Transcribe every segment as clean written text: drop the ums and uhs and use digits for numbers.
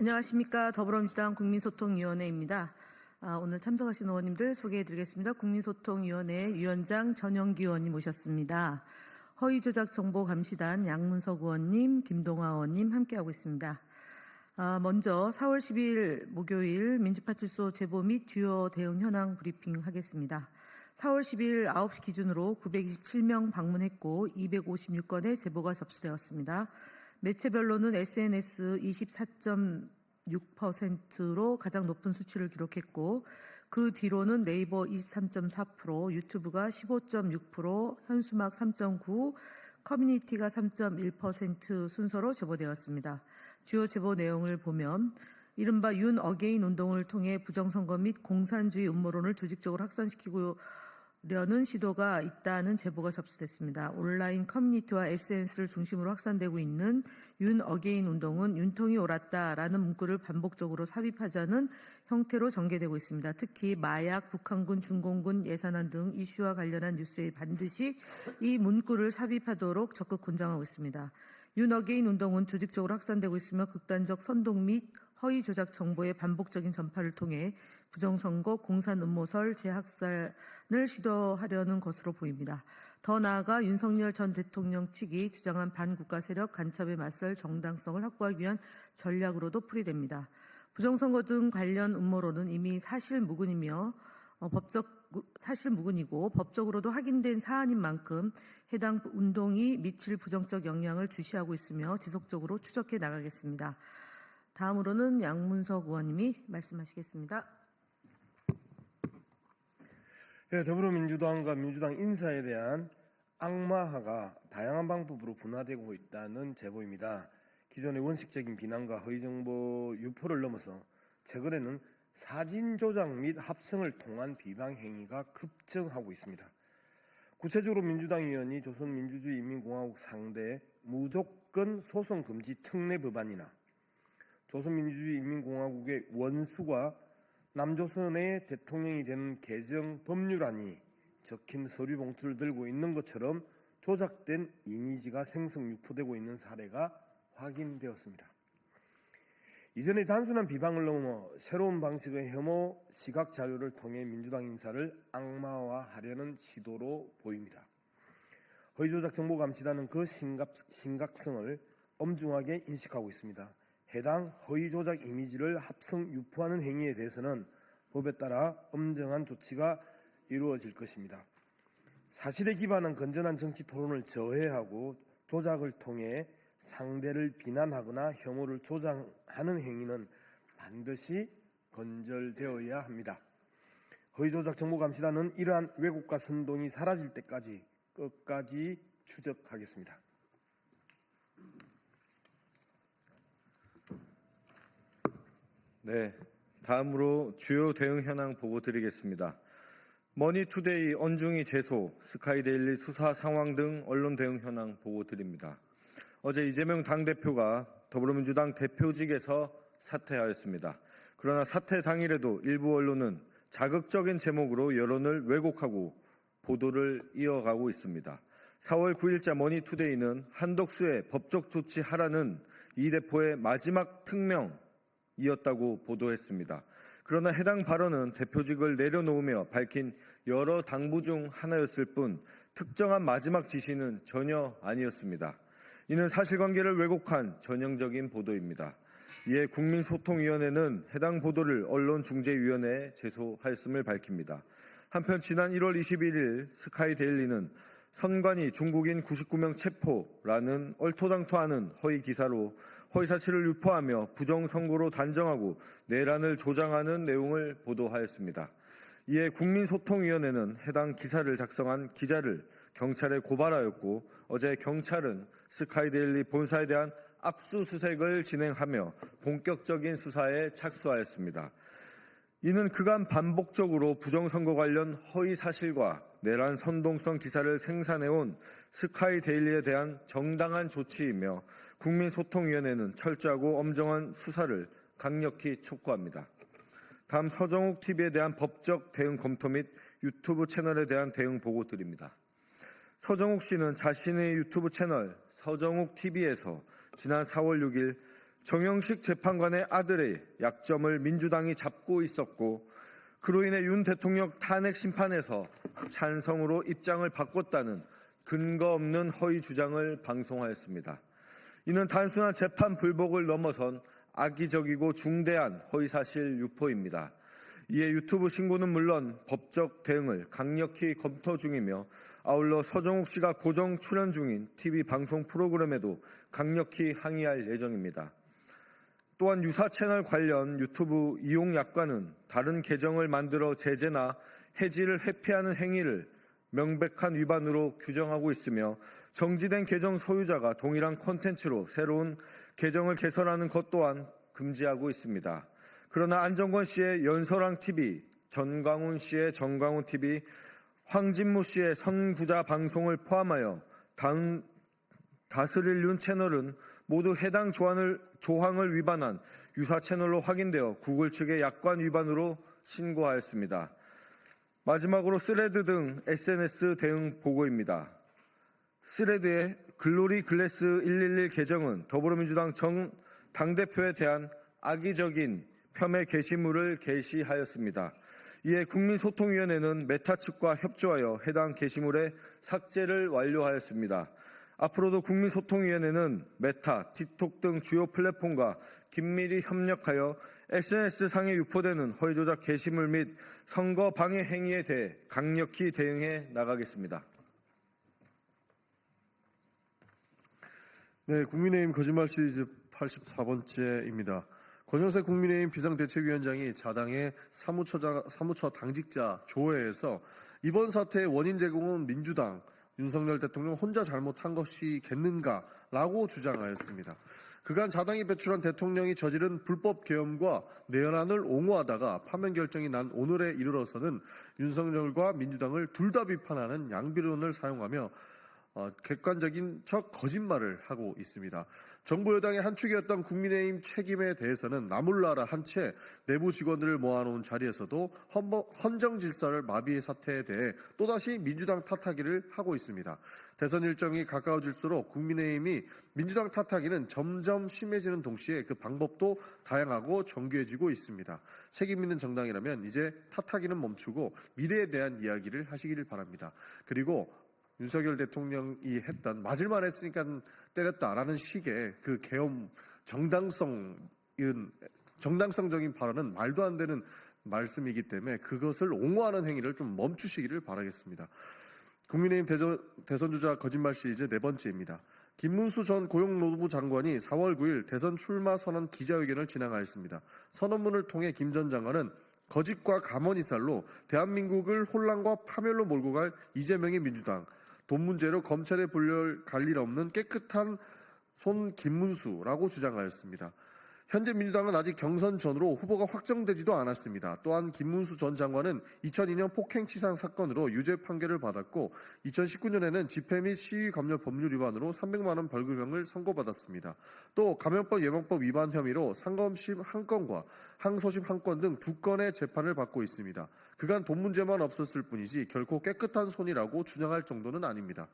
안녕하십니까. 더불어민주당 국민소통위원회입니다. 오늘 참석하신 의원님들 소개해드리겠습니다. 국민소통위원회 위원장 전영기 의원님 모셨습니다. 허위조작정보감시단 양문석 의원님, 김동화 의원님 함께하고 있습니다. 먼저 4월 10일 목요일 민주파출소 제보 및 주요 대응 현황 브리핑 하겠습니다. 4월 10일 9시 기준으로 927명 방문했고 256건의 제보가 접수되었습니다. 매체별로는 SNS 24.6%로 가장 높은 수치를 기록했고 그 뒤로는 네이버 23.4%, 유튜브가 15.6%, 현수막 3.9%, 커뮤니티가 3.1% 순서로 제보되었습니다. 주요 제보 내용을 보면 이른바 윤 어게인 운동을 통해 부정선거 및 공산주의 음모론을 조직적으로 확산시키려는 시도가 있다는 제보가 접수됐습니다. 온라인 커뮤니티와 SNS를 중심으로 확산되고 있는 윤 어게인 운동은 윤통이 옳았다라는 문구를 반복적으로 삽입하자는 형태로 전개되고 있습니다. 특히 마약, 북한군, 중공군 예산안 등 이슈와 관련한 뉴스에 반드시 이 문구를 삽입하도록 적극 권장하고 있습니다. 윤 어게인 운동은 조직적으로 확산되고 있으며 극단적 선동 및 허위 조작 정보의 반복적인 전파를 통해 부정선거, 공산 음모설, 재학살을 시도하려는 것으로 보입니다. 더 나아가 윤석열 전 대통령 측이 주장한 반국가 세력 간첩에 맞설 정당성을 확보하기 위한 전략으로도 풀이됩니다. 부정선거 등 관련 음모론은 이미 사실무근이고 법적으로도 확인된 사안인 만큼 해당 운동이 미칠 부정적 영향을 주시하고 있으며 지속적으로 추적해 나가겠습니다. 다음으로는 양문석 의원님이 말씀하시겠습니다. 네, 더불어민주당과 민주당 인사에 대한 악마화가 다양한 방법으로 분화되고 있다는 제보입니다. 기존의 원칙적인 비난과 허위정보 유포를 넘어서 최근에는 사진 조작 및 합성을 통한 비방 행위가 급증하고 있습니다. 구체적으로 민주당 의원이 조선민주주의인민공화국 상대 무조건 소송 금지 특례 법안이나 조선민주주의인민공화국의 원수가 남조선의 대통령이 되는 개정 법률안이 적힌 서류 봉투를 들고 있는 것처럼 조작된 이미지가 생성 유포되고 있는 사례가 확인되었습니다. 이전에 단순한 비방을 넘어 새로운 방식의 혐오 시각 자료를 통해 민주당 인사를 악마화하려는 시도로 보입니다. 허위조작 정보감시단은 그 심각성을 엄중하게 인식하고 있습니다. 해당 허위조작 이미지를 합성 유포하는 행위에 대해서는 법에 따라 엄정한 조치가 이루어질 것입니다. 사실에 기반한 건전한 정치 토론을 저해하고 조작을 통해 상대를 비난하거나 혐오를 조장하는 행위는 반드시 건절되어야 합니다. 허위조작 정보감시단은 이러한 왜곡과 선동이 사라질 때까지 끝까지 추적하겠습니다. 네, 다음으로 주요 대응 현황 보고 드리겠습니다. 머니투데이 언중이 제소, 스카이데일리 수사 상황 등 언론 대응 현황 보고 드립니다. 어제 이재명 당대표가 더불어민주당 대표직에서 사퇴하였습니다. 그러나 사퇴 당일에도 일부 언론은 자극적인 제목으로 여론을 왜곡하고 보도를 이어가고 있습니다. 4월 9일자 머니투데이는 한덕수의 법적 조치하라는 이 대표의 마지막 특명이었다고 보도했습니다. 그러나 해당 발언은 대표직을 내려놓으며 밝힌 여러 당부 중 하나였을 뿐 특정한 마지막 지시는 전혀 아니었습니다. 이는 사실관계를 왜곡한 전형적인 보도입니다. 이에 국민소통위원회는 해당 보도를 언론중재위원회에 제소하였음을 밝힙니다. 한편 지난 1월 21일 스카이데일리는 선관위 중국인 99명 체포라는 얼토당토하는 허위 기사로 허위사실을 유포하며 부정선거로 단정하고 내란을 조장하는 내용을 보도하였습니다. 이에 국민소통위원회는 해당 기사를 작성한 기자를 경찰에 고발하였고 어제 경찰은 스카이데일리 본사에 대한 압수수색을 진행하며 본격적인 수사에 착수하였습니다. 이는 그간 반복적으로 부정선거 관련 허위 사실과 내란 선동성 기사를 생산해온 스카이데일리에 대한 정당한 조치이며 국민소통위원회는 철저하고 엄정한 수사를 강력히 촉구합니다. 다음 서정욱 TV에 대한 법적 대응 검토 및 유튜브 채널에 대한 대응 보고 드립니다. 서정욱 씨는 자신의 유튜브 채널 서정욱 TV에서 지난 4월 6일 정영식 재판관의 아들의 약점을 민주당이 잡고 있었고 그로 인해 윤 대통령 탄핵 심판에서 찬성으로 입장을 바꿨다는 근거 없는 허위 주장을 방송하였습니다. 이는 단순한 재판 불복을 넘어선 악의적이고 중대한 허위사실 유포입니다. 이에 유튜브 신고는 물론 법적 대응을 강력히 검토 중이며 아울러 서정욱 씨가 고정 출연 중인 TV 방송 프로그램에도 강력히 항의할 예정입니다. 또한 유사 채널 관련 유튜브 이용 약관은 다른 계정을 만들어 제재나 해지를 회피하는 행위를 명백한 위반으로 규정하고 있으며 정지된 계정 소유자가 동일한 콘텐츠로 새로운 계정을 개설하는 것 또한 금지하고 있습니다. 그러나 안정권 씨의 연설왕TV, 전광훈 씨의 전광훈TV, 황진무 씨의 선구자 방송을 포함하여 다스릴 윤 채널은 모두 해당 조항을 위반한 유사 채널로 확인되어 구글 측의 약관 위반으로 신고하였습니다. 마지막으로 스레드 등 SNS 대응 보고입니다. 스레드의 글로리 글래스 111 계정은 더불어민주당 전 당대표에 대한 악의적인 폄훼 게시물을 게시하였습니다. 이에 국민소통위원회는 메타 측과 협조하여 해당 게시물의 삭제를 완료하였습니다. 앞으로도 국민소통위원회는 메타, 틱톡 등 주요 플랫폼과 긴밀히 협력하여 SNS상에 유포되는 허위조작 게시물 및 선거 방해 행위에 대해 강력히 대응해 나가겠습니다. 네, 국민의힘 거짓말 시리즈 84번째입니다. 권영세 국민의힘 비상대책위원장이 자당의 사무처 당직자 조회에서 이번 사태의 원인 제공은 민주당, 윤석열 대통령 혼자 잘못한 것이겠는가라고 주장하였습니다. 그간 자당이 배출한 대통령이 저지른 불법 계엄과 내연안을 옹호하다가 파면 결정이 난 오늘에 이르러서는 윤석열과 민주당을 둘 다 비판하는 양비론을 사용하며 객관적인 척 거짓말을 하고 있습니다. 정부 여당의 한 축이었던 국민의힘 책임에 대해서는 나몰라라 한 채 내부 직원들을 모아놓은 자리에서도 헌정 질서를 마비의 사태에 대해 또다시 민주당 탓하기를 하고 있습니다. 대선 일정이 가까워질수록 국민의힘이 민주당 탓하기는 점점 심해지는 동시에 그 방법도 다양하고 정교해지고 있습니다. 책임 있는 정당이라면 이제 탓하기는 멈추고 미래에 대한 이야기를 하시기를 바랍니다. 그리고 윤석열 대통령이 했던 맞을만 했으니까 때렸다라는 식의 그 계엄 정당성적인 발언은 말도 안 되는 말씀이기 때문에 그것을 옹호하는 행위를 좀 멈추시기를 바라겠습니다. 국민의힘 대선주자 거짓말 시리즈 네 번째입니다. 김문수 전 고용노동부 장관이 4월 9일 대선 출마 선언 기자회견을 진행하였습니다. 선언문을 통해 김 전 장관은 거짓과 가머니살로 대한민국을 혼란과 파멸로 몰고 갈 이재명의 민주당, 돈 문제로 검찰에 불려갈 일 없는 깨끗한 손 김문수라고 주장하였습니다. 현재 민주당은 아직 경선 전으로 후보가 확정되지도 않았습니다. 또한 김문수 전 장관은 2002년 폭행치상 사건으로 유죄 판결을 받았고 2019년에는 집회 및 시위 감열 법률 위반으로 300만 원 벌금형을 선고받았습니다. 또 감염법 예방법 위반 혐의로 상검심 1건과 항소심 1건 등 2건의 재판을 받고 있습니다. 그간 돈 문제만 없었을 뿐이지 결코 깨끗한 손이라고 주장할 정도는 아닙니다.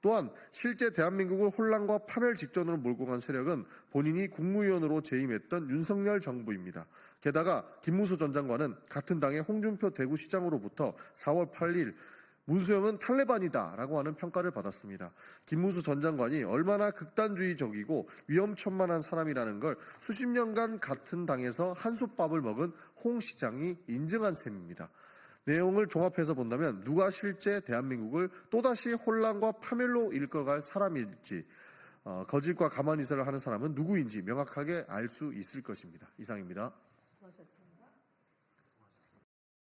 또한 실제 대한민국을 혼란과 파멸 직전으로 몰고 간 세력은 본인이 국무위원으로 재임했던 윤석열 정부입니다. 게다가 김문수 전 장관은 같은 당의 홍준표 대구시장으로부터 4월 8일 문수영은 탈레반이다라고 하는 평가를 받았습니다. 김문수 전 장관이 얼마나 극단주의적이고 위험천만한 사람이라는 걸 수십 년간 같은 당에서 한솥밥을 먹은 홍 시장이 인증한 셈입니다. 내용을 종합해서 본다면 누가 실제 대한민국을 또다시 혼란과 파멸로 이끌어갈 사람일지 거짓과 가만히서를 하는 사람은 누구인지 명확하게 알 수 있을 것입니다. 이상입니다.